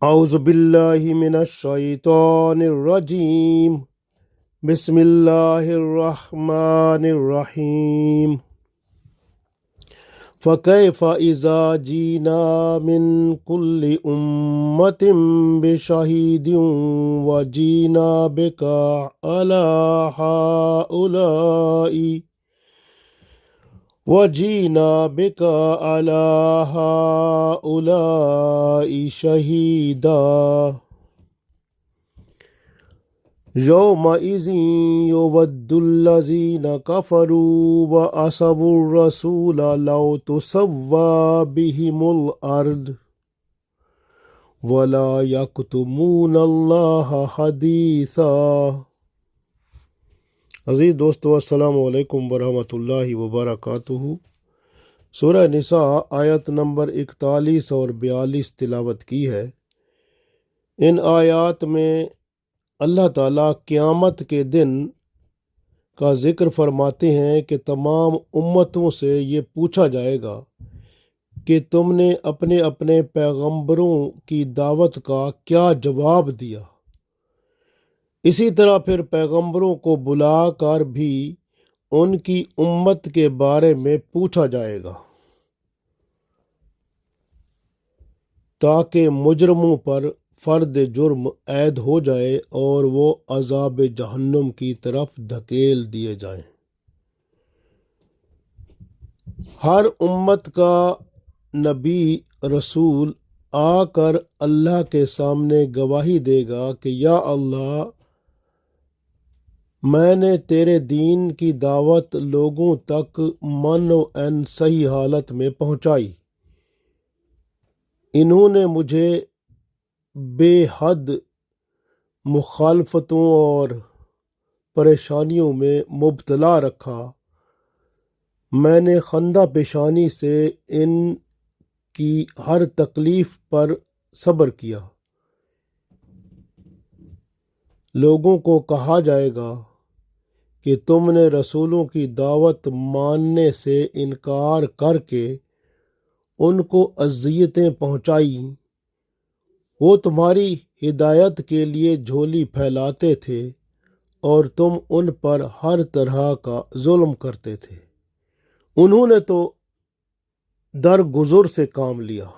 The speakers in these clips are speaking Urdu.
اعوذ باللہ من الشیطان الرجیم بسم اللہ الرحمن الرحیم فکیف اذا جینا من کل امت بشہید وجینا بک علی ہؤلاء شہیدا یومئذ یود الذین کفروا وعصوا الرسول لو تسوی بهم الارض ولا یکتمون اللہ حدیثا۔ عزیز دوستو، السلام علیکم ورحمۃ اللہ وبرکاتہ۔ سورہ نساء آیت نمبر 41 اور 42 تلاوت کی ہے۔ ان آیات میں اللہ تعالیٰ قیامت کے دن کا ذکر فرماتے ہیں کہ تمام امتوں سے یہ پوچھا جائے گا کہ تم نے اپنے اپنے پیغمبروں کی دعوت کا کیا جواب دیا۔ اسی طرح پھر پیغمبروں کو بلا کر بھی ان کی امت کے بارے میں پوچھا جائے گا تاکہ مجرموں پر فرد جرم عائد ہو جائے اور وہ عذاب جہنم کی طرف دھکیل دیے جائیں۔ ہر امت کا نبی رسول آ کر اللہ کے سامنے گواہی دے گا کہ یا اللہ، میں نے تیرے دین کی دعوت لوگوں تک من و عین صحیح حالت میں پہنچائی، انہوں نے مجھے بے حد مخالفتوں اور پریشانیوں میں مبتلا رکھا، میں نے خندہ پیشانی سے ان کی ہر تکلیف پر صبر کیا۔ لوگوں کو کہا جائے گا کہ تم نے رسولوں کی دعوت ماننے سے انکار کر کے ان کو اذیتیں پہنچائیں، وہ تمہاری ہدایت کے لیے جھولی پھیلاتے تھے اور تم ان پر ہر طرح کا ظلم کرتے تھے، انہوں نے تو درگزر سے کام لیا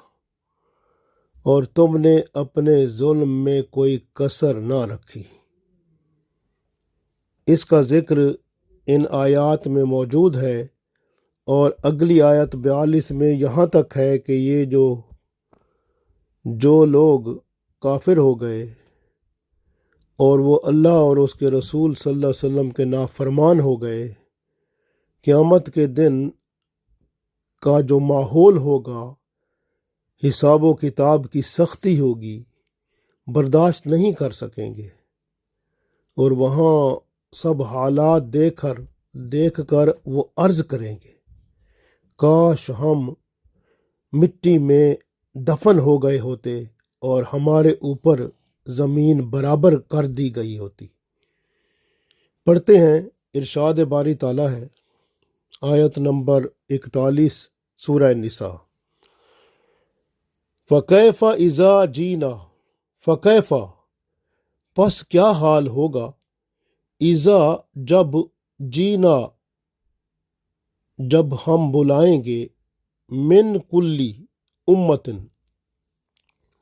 اور تم نے اپنے ظلم میں کوئی کسر نہ رکھی۔ اس کا ذکر ان آیات میں موجود ہے، اور اگلی آیت 42 میں یہاں تک ہے کہ یہ جو لوگ کافر ہو گئے اور وہ اللہ اور اس کے رسول صلی اللہ علیہ وسلم کے نافرمان ہو گئے، قیامت کے دن کا جو ماحول ہوگا، حساب و کتاب کی سختی ہوگی، برداشت نہیں کر سکیں گے، اور وہاں سب حالات دیکھ کر وہ عرض کریں گے، کاش ہم مٹی میں دفن ہو گئے ہوتے اور ہمارے اوپر زمین برابر کر دی گئی ہوتی۔ پڑھتے ہیں، ارشاد باری تعالیٰ ہے، آیت نمبر 41 سورہ نساء، فکیف اذا جینا، فکیف پس کیا حال ہوگا، اذا جب، جینا جب ہم بلائیں گے، من کلی امتن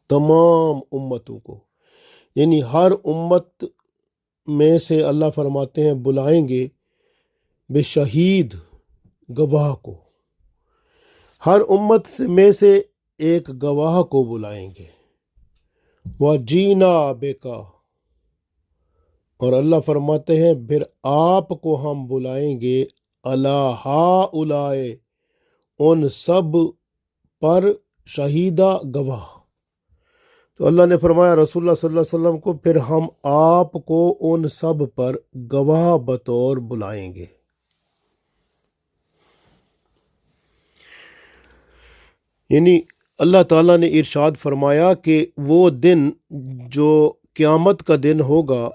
تمام امتوں کو، یعنی ہر امت میں سے اللہ فرماتے ہیں بلائیں گے بشہید گواہ کو، ہر امت میں سے ایک گواہ کو بلائیں گے، وجینا بکا، اور اللہ فرماتے ہیں پھر آپ کو ہم بلائیں گے علی ہؤلاء ان سب پر شہیدہ گواہ۔ تو اللہ نے فرمایا رسول اللہ صلی اللہ علیہ وسلم کو پھر ہم آپ کو ان سب پر گواہ بطور بلائیں گے۔ یعنی اللہ تعالیٰ نے ارشاد فرمایا کہ وہ دن جو قیامت کا دن ہوگا،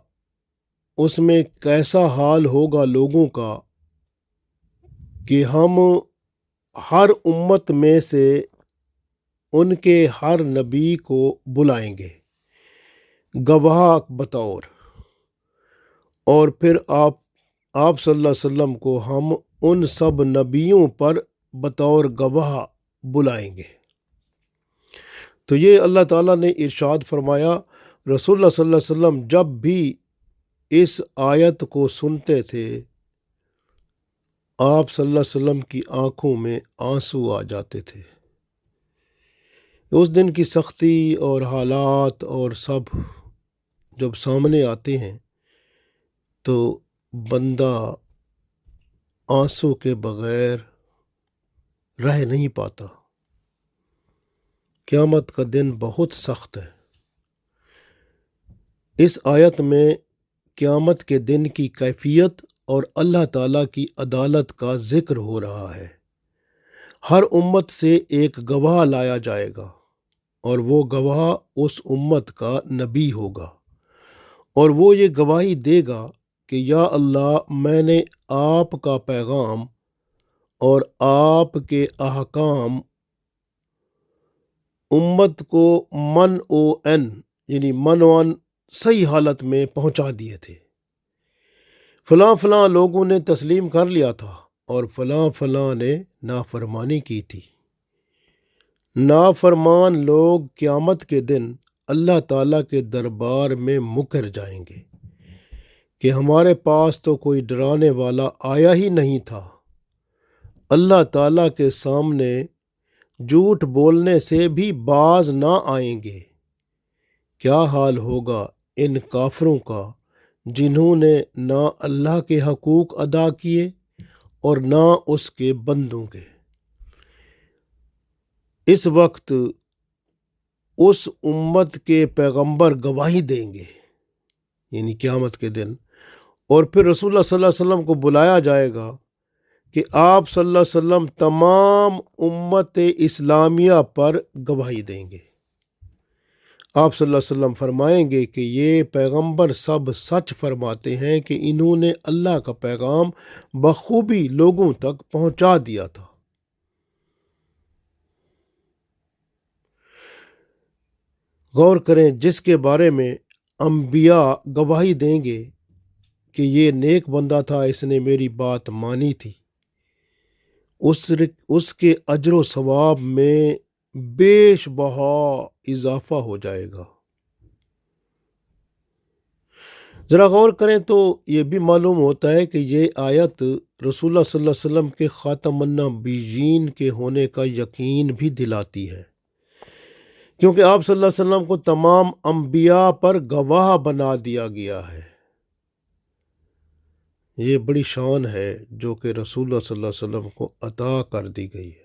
اس میں کیسا حال ہوگا لوگوں کا کہ ہم ہر امت میں سے ان کے ہر نبی کو بلائیں گے گواہ بطور، اور پھر آپ صلی اللہ علیہ وسلم کو ہم ان سب نبیوں پر بطور گواہ بلائیں گے۔ تو یہ اللہ تعالیٰ نے ارشاد فرمایا، رسول اللہ صلی اللہ علیہ وسلم جب بھی اس آیت کو سنتے تھے آپ صلی اللہ علیہ وسلم کی آنکھوں میں آنسو آ جاتے تھے۔ اس دن کی سختی اور حالات اور سب جب سامنے آتے ہیں تو بندہ آنسو کے بغیر رہ نہیں پاتا۔ قیامت کا دن بہت سخت ہے۔ اس آیت میں قیامت کے دن کی کیفیت اور اللہ تعالیٰ کی عدالت کا ذکر ہو رہا ہے۔ ہر امت سے ایک گواہ لایا جائے گا، اور وہ گواہ اس امت کا نبی ہوگا، اور وہ یہ گواہی دے گا کہ یا اللہ، میں نے آپ کا پیغام اور آپ کے احکام امت کو من صحیح حالت میں پہنچا دیے تھے۔ فلاں فلاں لوگوں نے تسلیم کر لیا تھا اور فلاں فلاں نے نافرمانی کی تھی۔ نافرمان لوگ قیامت کے دن اللہ تعالیٰ کے دربار میں مکر جائیں گے کہ ہمارے پاس تو کوئی ڈرانے والا آیا ہی نہیں تھا۔ اللہ تعالیٰ کے سامنے جھوٹ بولنے سے بھی باز نہ آئیں گے۔ کیا حال ہوگا ان کافروں کا جنہوں نے نہ اللہ کے حقوق ادا کیے اور نہ اس کے بندوں کے۔ اس وقت اس امت کے پیغمبر گواہی دیں گے، یعنی قیامت کے دن، اور پھر رسول اللہ صلی اللہ علیہ وسلم کو بلایا جائے گا کہ آپ صلی اللہ علیہ وسلم تمام امت اسلامیہ پر گواہی دیں گے۔ آپ صلی اللہ علیہ وسلم فرمائیں گے کہ یہ پیغمبر سب سچ فرماتے ہیں کہ انہوں نے اللہ کا پیغام بخوبی لوگوں تک پہنچا دیا تھا۔ غور کریں، جس کے بارے میں انبیاء گواہی دیں گے کہ یہ نیک بندہ تھا، اس نے میری بات مانی تھی، اس کے اجر و ثواب میں بیش بہا اضافہ ہو جائے گا۔ ذرا غور کریں تو یہ بھی معلوم ہوتا ہے کہ یہ آیت رسول اللہ صلی اللہ علیہ وسلم کے خاتم النبیین کے ہونے کا یقین بھی دلاتی ہے، کیونکہ آپ صلی اللہ علیہ وسلم کو تمام انبیاء پر گواہ بنا دیا گیا ہے۔ یہ بڑی شان ہے جو کہ رسول اللہ صلی اللہ علیہ وسلم کو عطا کر دی گئی ہے۔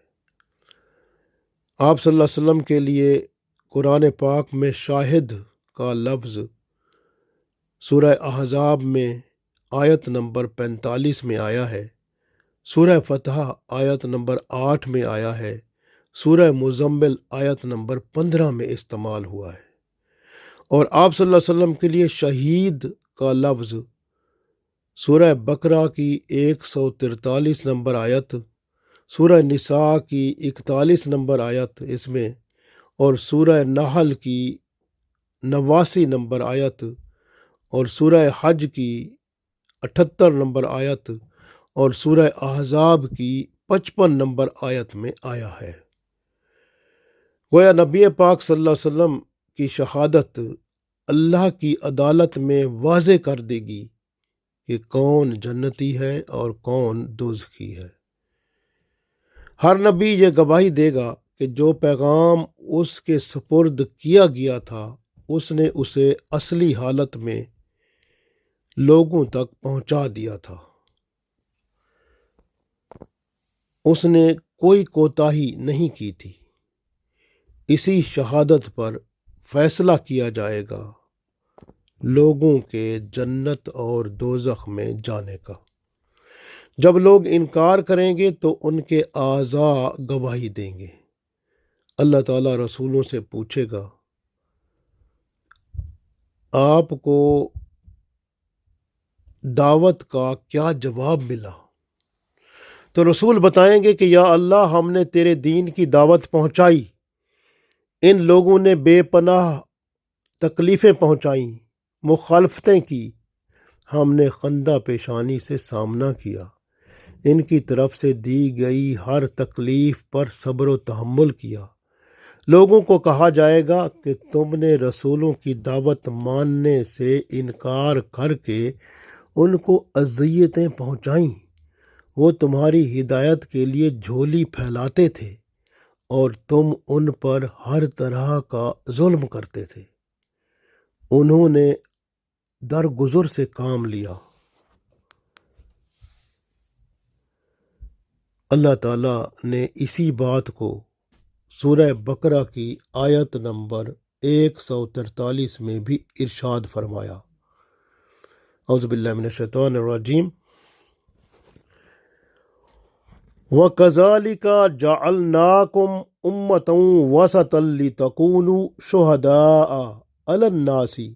آپ صلی اللہ علیہ وسلم کے لیے قرآن پاک میں شاہد کا لفظ سورہ احزاب میں آیت نمبر 45 میں آیا ہے، سورہ فتح آیت نمبر 8 میں آیا ہے، سورہ مزمل آیت نمبر 15 میں استعمال ہوا ہے، اور آپ صلی اللہ علیہ وسلم کے لیے شہید کا لفظ سورہ بقرہ کی 143 نمبر آیت، سورہ نساء کی 41 نمبر آیت اس میں، اور سورہ نحل کی 89 نمبر آیت، اور سورہ حج کی 78 نمبر آیت، اور سورہ احزاب کی 55 نمبر آیت میں آیا ہے۔ گویا نبی پاک صلی اللہ علیہ وسلم کی شہادت اللہ کی عدالت میں واضح کر دے گی کہ کون جنتی ہے اور کون دوزخی ہے۔ ہر نبی یہ گواہی دے گا کہ جو پیغام اس کے سپرد کیا گیا تھا اس نے اسے اصلی حالت میں لوگوں تک پہنچا دیا تھا، اس نے کوئی کوتاہی نہیں کی تھی۔ اسی شہادت پر فیصلہ کیا جائے گا لوگوں کے جنت اور دوزخ میں جانے کا۔ جب لوگ انکار کریں گے تو ان کے اعضاء گواہی دیں گے۔ اللہ تعالیٰ رسولوں سے پوچھے گا، آپ کو دعوت کا کیا جواب ملا؟ تو رسول بتائیں گے کہ یا اللہ، ہم نے تیرے دین کی دعوت پہنچائی، ان لوگوں نے بے پناہ تکلیفیں پہنچائیں، مخالفتیں کی، ہم نے خندہ پیشانی سے سامنا کیا، ان کی طرف سے دی گئی ہر تکلیف پر صبر و تحمل کیا۔ لوگوں کو کہا جائے گا کہ تم نے رسولوں کی دعوت ماننے سے انکار کر کے ان کو اذیتیں پہنچائیں، وہ تمہاری ہدایت کے لیے جھولی پھیلاتے تھے اور تم ان پر ہر طرح کا ظلم کرتے تھے۔ انہوں نے درگزر سے کام لیا۔ اللہ تعالیٰ نے اسی بات کو سورہ بقرہ کی آیت نمبر 143 میں بھی ارشاد فرمایا۔ اعوذ باللہ من الشیطان الرجیم۔ وَكَذَلِكَ جَعَلْنَاكُمْ أُمَّةً وَسَطًا لِتَكُونُوا شُهَدَاءَ عَلَى النَّاسِ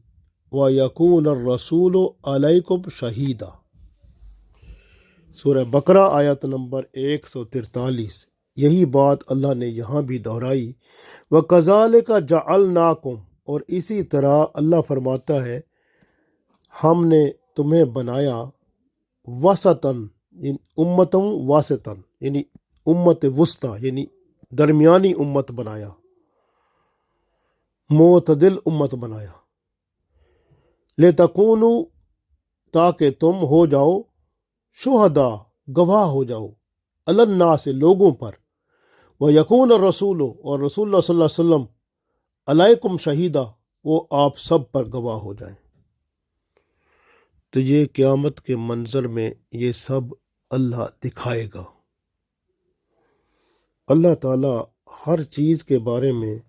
وَيَكُونَ الرَّسُولُ عَلَيْكُمْ شَهِيدًا۔ سورہ بقرہ آیت نمبر 143۔ یہی بات اللہ نے یہاں بھی دہرائی۔ وَكَذَلِكَ جَعَلْنَاكُمْ، اور اسی طرح اللہ فرماتا ہے ہم نے تمہیں بنایا وسطاً، امتوں واسطاً، یعنی امت وسطیٰ، یعنی درمیانی امت بنایا، معتدل امت بنایا، لِتَكُونُوا، تاکہ تم ہو جاؤ، شہداء، گواہ ہو جاؤ، علی الناس، لوگوں پر، وَيَكُونَ الرَّسُولُ، اور رسول اللہ صلی اللہ علیہ وسلم، علیکم شہیدہ، وہ آپ سب پر گواہ ہو جائیں۔ تو یہ قیامت کے منظر میں یہ سب اللہ دکھائے گا۔ اللہ تعالیٰ ہر چیز کے بارے میں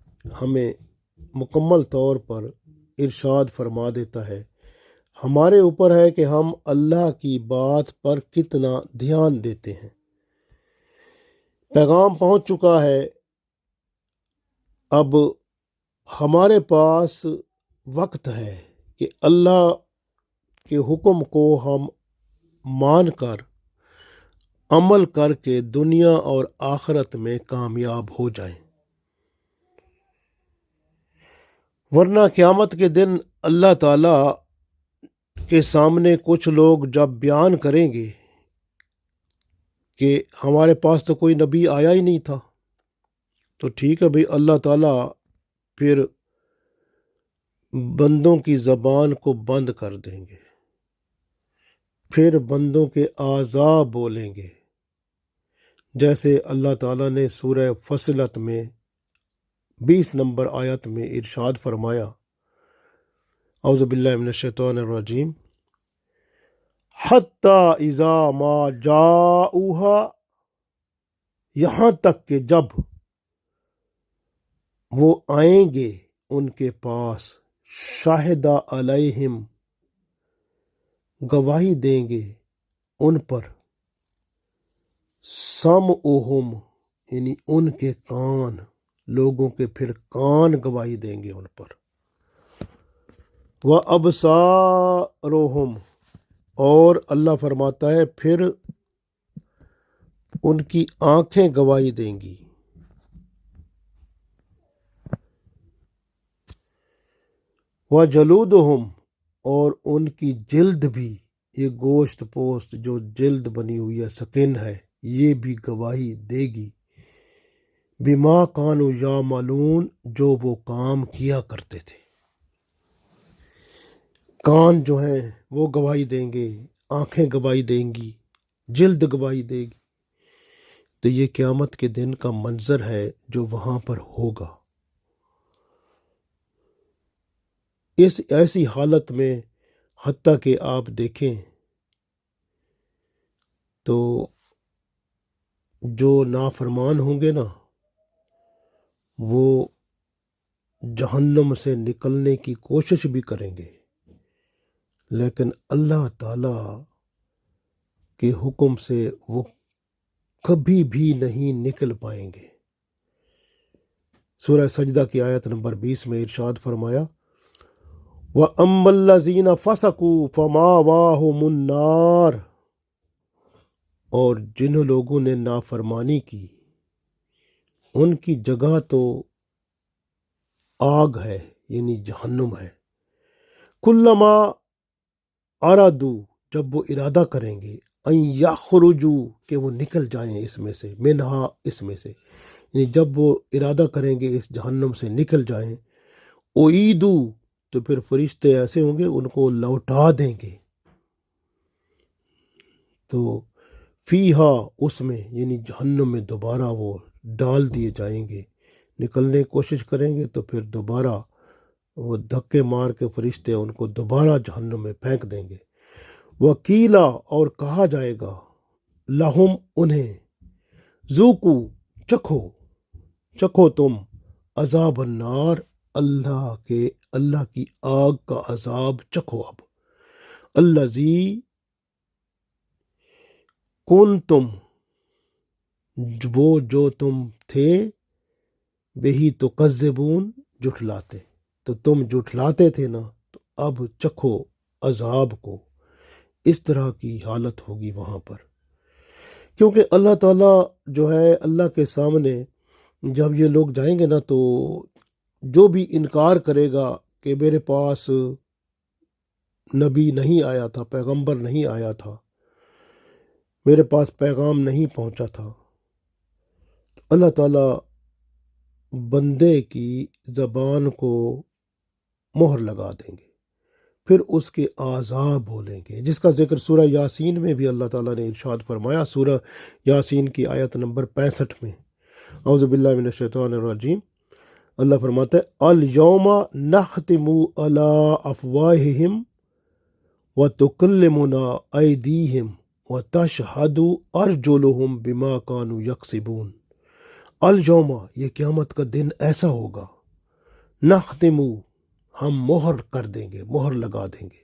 ہمیں مکمل طور پر ارشاد فرما دیتا ہے۔ ہمارے اوپر ہے کہ ہم اللہ کی بات پر کتنا دھیان دیتے ہیں۔ پیغام پہنچ چکا ہے، اب ہمارے پاس وقت ہے کہ اللہ کے حکم کو ہم مان کر عمل کر کے دنیا اور آخرت میں کامیاب ہو جائیں، ورنہ قیامت کے دن اللہ تعالیٰ کے سامنے کچھ لوگ جب بیان کریں گے کہ ہمارے پاس تو کوئی نبی آیا ہی نہیں تھا، تو ٹھیک ہے بھئی، اللہ تعالیٰ پھر بندوں کی زبان کو بند کر دیں گے، پھر بندوں کے اعضاء بولیں گے، جیسے اللہ تعالیٰ نے سورہ فصلت میں 20 نمبر آیت میں ارشاد فرمایا۔ اعوذ باللہ من الشیطان الرجیم۔ حَتَّى اِذَا مَا جَاءُوهَا، یہاں تک کہ جب وہ آئیں گے ان کے پاس، شاہد علیہم، گواہی دیں گے ان پر، سمعہم، یعنی ان کے کان، لوگوں کے پھر کان گواہی دیں گے ان پر، وَأَبْصَارُہم، اور اللہ فرماتا ہے پھر ان کی آنکھیں گواہی دیں گی، وَجَلُودُہم، اور ان کی جلد بھی، یہ گوشت پوست جو جلد بنی ہوئی ہے، سکن ہے، یہ بھی گواہی دے گی، بما کانوا یعملون، جو وہ کام کیا کرتے تھے۔ کان جو ہیں وہ گواہی دیں گے، آنکھیں گواہی دیں گی، جلد گواہی دے گی۔ تو یہ قیامت کے دن کا منظر ہے جو وہاں پر ہوگا۔ اس ایسی حالت میں حتیٰ کہ آپ دیکھیں تو جو نافرمان ہوں گے نا، وہ جہنم سے نکلنے کی کوشش بھی کریں گے، لیکن اللہ تعالیٰ کے حکم سے وہ کبھی بھی نہیں نکل پائیں گے۔ سورہ سجدہ کی آیت نمبر 20 میں ارشاد فرمایا، وَأَمَّا الَّذِينَ فَسَقُوا فَمَأْوَاهُمُ النَّارُ، اور جن لوگوں نے نافرمانی کی ان کی جگہ تو آگ ہے یعنی جہنم ہے۔ کلما ارادو جب وہ ارادہ کریں گے، ان یخرجو کہ وہ نکل جائیں اس میں سے، منہا اس میں سے، یعنی جب وہ ارادہ کریں گے اس جہنم سے نکل جائیں، اعیدو تو پھر فرشتے ایسے ہوں گے ان کو لوٹا دیں گے۔ تو فیہا اس میں یعنی جہنم میں دوبارہ وہ ڈال دیے جائیں گے، نکلنے کی کوشش کریں گے تو پھر دوبارہ وہ دھکے مار کے فرشتے ان کو دوبارہ جہنم میں پھینک دیں گے۔ وکیلا اور کہا جائے گا، لہم انہیں، ذوقو چکھو تم، عذاب النار اللہ کی آگ کا عذاب چکھو اب، الذی کنتم وہ جو تم تھے، بہی تکذبون جھٹلاتے، تو تم جھٹلاتے تھے نا، تو اب چکھو عذاب کو۔ اس طرح کی حالت ہوگی وہاں پر، کیونکہ اللہ تعالیٰ جو ہے اللہ کے سامنے جب یہ لوگ جائیں گے نا، تو جو بھی انکار کرے گا کہ میرے پاس نبی نہیں آیا تھا، پیغمبر نہیں آیا تھا، میرے پاس پیغام نہیں پہنچا تھا، اللہ تعالیٰ بندے کی زبان کو مہر لگا دیں گے، پھر اس کے اعضاء بولیں گے، جس کا ذکر سورہ یاسین میں بھی اللہ تعالیٰ نے ارشاد فرمایا، سورہ یاسین کی آیت نمبر 65 میں، اعوذ باللہ من الشیطان الرجیم، اللہ فرماتا ہے، الیوم نختم علی افواہہم وتکلمنا ایدیہم وتشہد ارجلہم بما کانوا یکسبون۔ الیوم یہ قیامت کا دن ایسا ہوگا، نختم ہم مہر کر دیں گے، مہر لگا دیں گے،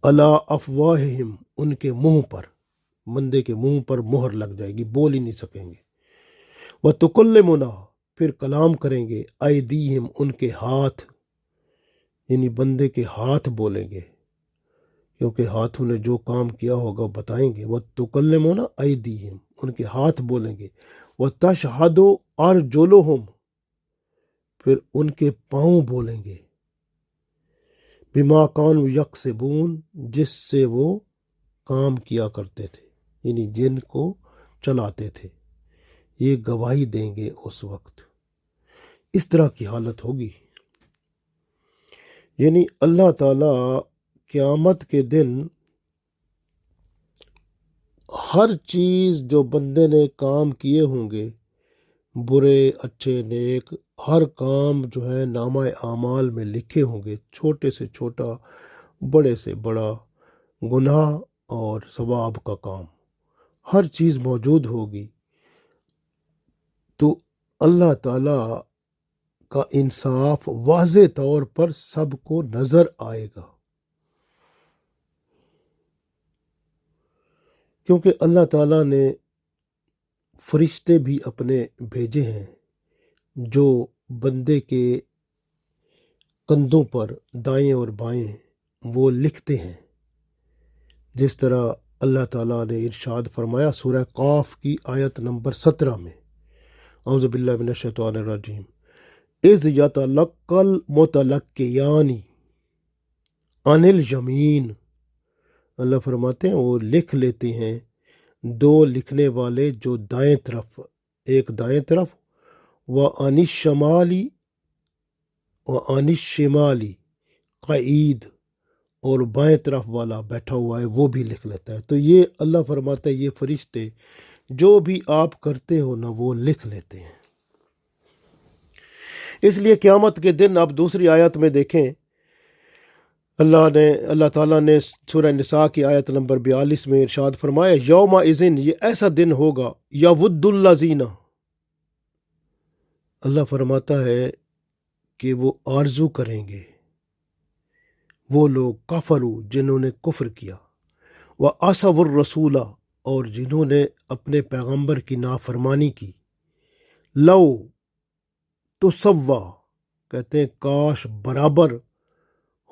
علی افواہہم ان کے منہ پر، بندے کے منہ پر مہر لگ جائے گی، بول ہی نہیں سکیں گے، وتکلمنا پھر کلام کریں گے، ایدیہم ان کے ہاتھ، یعنی بندے کے ہاتھ بولیں گے، کیونکہ ہاتھوں نے جو کام کیا ہوگا بتائیں گے، وتکلمنا ایدیہم ان کے ہاتھ بولیں گے، وتشہد ارجلہم پھر ان کے پاؤں بولیں گے، بما کانوا یکسبون جس سے وہ کام کیا کرتے تھے، یعنی جن کو چلاتے تھے، یہ گواہی دیں گے اس وقت۔ اس طرح کی حالت ہوگی، یعنی اللہ تعالیٰ قیامت کے دن ہر چیز جو بندے نے کام کیے ہوں گے، برے اچھے نیک، ہر کام جو ہے نامہ اعمال میں لکھے ہوں گے، چھوٹے سے چھوٹا، بڑے سے بڑا گناہ اور ثواب کا کام، ہر چیز موجود ہوگی، تو اللہ تعالیٰ کا انصاف واضح طور پر سب کو نظر آئے گا، کیونکہ اللہ تعالیٰ نے فرشتے بھی اپنے بھیجے ہیں جو بندے کے کندھوں پر دائیں اور بائیں وہ لکھتے ہیں، جس طرح اللہ تعالیٰ نے ارشاد فرمایا سورہ قاف کی آیت نمبر 17 میں، اعوذ باللہ من الشیطان الرجیم، اذ یتلقی المتلقیان عن الیمین، اللہ فرماتے ہیں وہ لکھ لیتے ہیں دو لکھنے والے جو دائیں طرف، ایک دائیں طرف، وعن الشمالی قعید، اور بائیں طرف والا بیٹھا ہوا ہے وہ بھی لکھ لیتا ہے۔ تو یہ اللہ فرماتا ہے یہ فرشتے جو بھی آپ کرتے ہو نا وہ لکھ لیتے ہیں۔ اس لیے قیامت کے دن آپ دوسری آیت میں دیکھیں، اللہ تعالیٰ نے سورہ نساء کی آیت نمبر 42 میں ارشاد فرمایا، یوم اذن یہ ایسا دن ہوگا، یود الذین، اللہ فرماتا ہے کہ وہ آرزو کریں گے وہ لوگ، کفروا جنہوں نے کفر کیا، وعصوا الرسول اور جنہوں نے اپنے پیغمبر کی نافرمانی کی، لو تسوا کہتے ہیں کاش برابر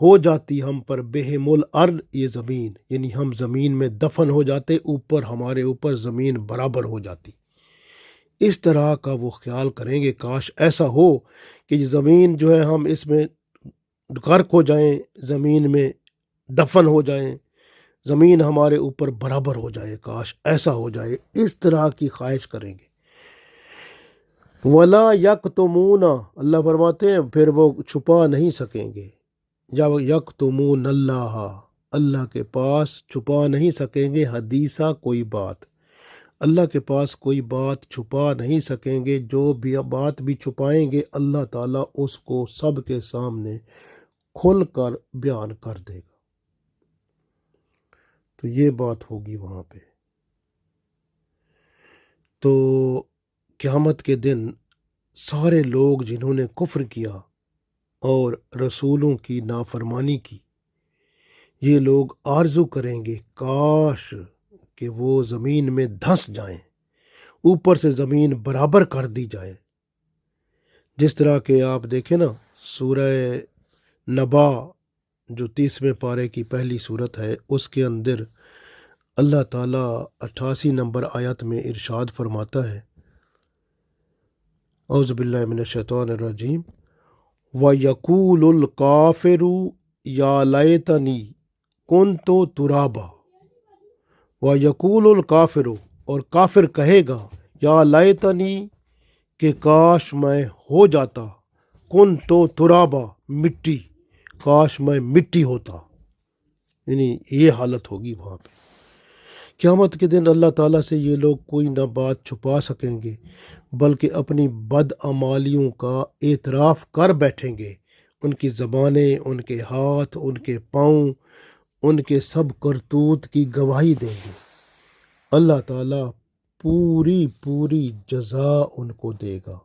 ہو جاتی ہم پر، بہم الارض یہ زمین، یعنی ہم زمین میں دفن ہو جاتے، اوپر ہمارے اوپر زمین برابر ہو جاتی، اس طرح کا وہ خیال کریں گے کاش ایسا ہو کہ یہ زمین جو ہے ہم اس میں غرق ہو جائیں، زمین میں دفن ہو جائیں، زمین ہمارے اوپر برابر ہو جائے، کاش ایسا ہو جائے، اس طرح کی خواہش کریں گے۔ ولا یکتمون، اللہ فرماتے ہیں پھر وہ چھپا نہیں سکیں گے، جب یکتمون اللہ کے پاس چھپا نہیں سکیں گے حدیثہ کوئی بات، اللہ کے پاس کوئی بات چھپا نہیں سکیں گے، جو بھی بات بھی چھپائیں گے اللہ تعالیٰ اس کو سب کے سامنے کھل کر بیان کر دے گا۔ تو یہ بات ہوگی وہاں پہ۔ تو قیامت کے دن سارے لوگ جنہوں نے کفر کیا اور رسولوں کی نافرمانی کی، یہ لوگ آرزو کریں گے کاش کہ وہ زمین میں دھنس جائیں، اوپر سے زمین برابر کر دی جائے۔ جس طرح کہ آپ دیکھیں نا سورہ نبا جو 30ویں پارے کی پہلی صورت ہے، اس کے اندر اللہ تعالیٰ 88 نمبر آیت میں ارشاد فرماتا ہے، اعوذ باللہ من الشیطان الرجیم، وَيَقُولُ الْكَافِرُ يَا لَيْتَنِي كُنْتُ تُرَابًا، وَيَقُولُ الْكَافِرُ، اور کافر کہے گا، یا لیتنی کہ کاش میں ہو جاتا، كُنْتُ تُرَابًا مٹی، کاش میں مٹی ہوتا، یعنی یہ حالت ہوگی وہاں پہ۔ قیامت کے دن اللہ تعالیٰ سے یہ لوگ کوئی نہ بات چھپا سکیں گے، بلکہ اپنی بدعمالیوں کا اعتراف کر بیٹھیں گے۔ ان کی زبانیں، ان کے ہاتھ، ان کے پاؤں، ان کے سب کرتوت کی گواہی دیں گے۔ اللہ تعالیٰ پوری جزا ان کو دے گا،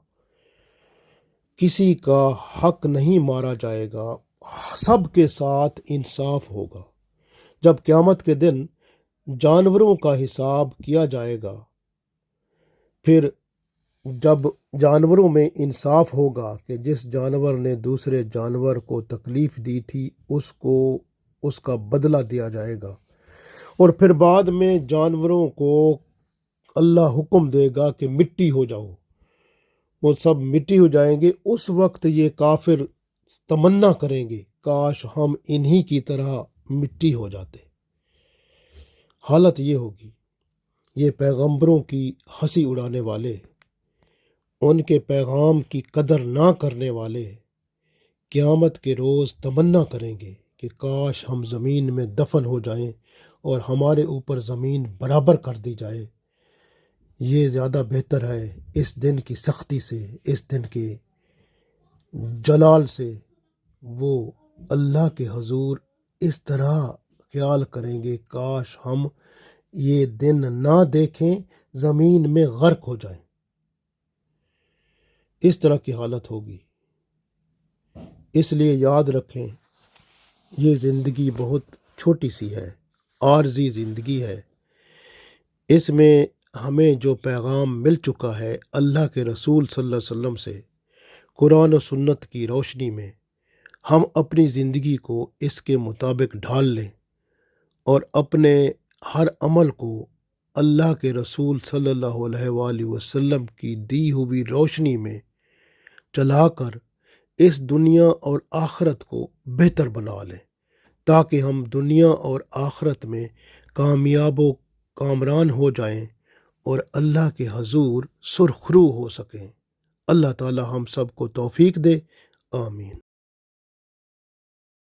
کسی کا حق نہیں مارا جائے گا، سب کے ساتھ انصاف ہوگا۔ جب قیامت کے دن جانوروں کا حساب کیا جائے گا، پھر جب جانوروں میں انصاف ہوگا کہ جس جانور نے دوسرے جانور کو تکلیف دی تھی اس کو اس کا بدلہ دیا جائے گا، اور پھر بعد میں جانوروں کو اللہ حکم دے گا کہ مٹی ہو جاؤ، وہ سب مٹی ہو جائیں گے۔ اس وقت یہ کافر تمنا کریں گے کاش ہم انہی کی طرح مٹی ہو جاتے۔ حالت یہ ہوگی، یہ پیغمبروں کی ہنسی اڑانے والے، ان کے پیغام کی قدر نہ کرنے والے قیامت کے روز تمنا کریں گے کہ کاش ہم زمین میں دفن ہو جائیں اور ہمارے اوپر زمین برابر کر دی جائے۔ یہ زیادہ بہتر ہے اس دن کی سختی سے، اس دن کے جلال سے۔ وہ اللہ کے حضور اس طرح خیال کریں گے کاش ہم یہ دن نہ دیکھیں، زمین میں غرق ہو جائیں۔ اس طرح کی حالت ہوگی۔ اس لیے یاد رکھیں یہ زندگی بہت چھوٹی سی ہے، عارضی زندگی ہے۔ اس میں ہمیں جو پیغام مل چکا ہے اللہ کے رسول صلی اللہ علیہ وسلم سے، قرآن و سنت کی روشنی میں، ہم اپنی زندگی کو اس کے مطابق ڈھال لیں اور اپنے ہر عمل کو اللہ کے رسول صلی اللہ علیہ وآلہ وسلم کی دی ہوئی روشنی میں چلا کر اس دنیا اور آخرت کو بہتر بنا لیں، تاکہ ہم دنیا اور آخرت میں کامیاب و کامران ہو جائیں اور اللہ کے حضور سرخرو ہو سکیں۔ اللہ تعالی ہم سب کو توفیق دے، آمین۔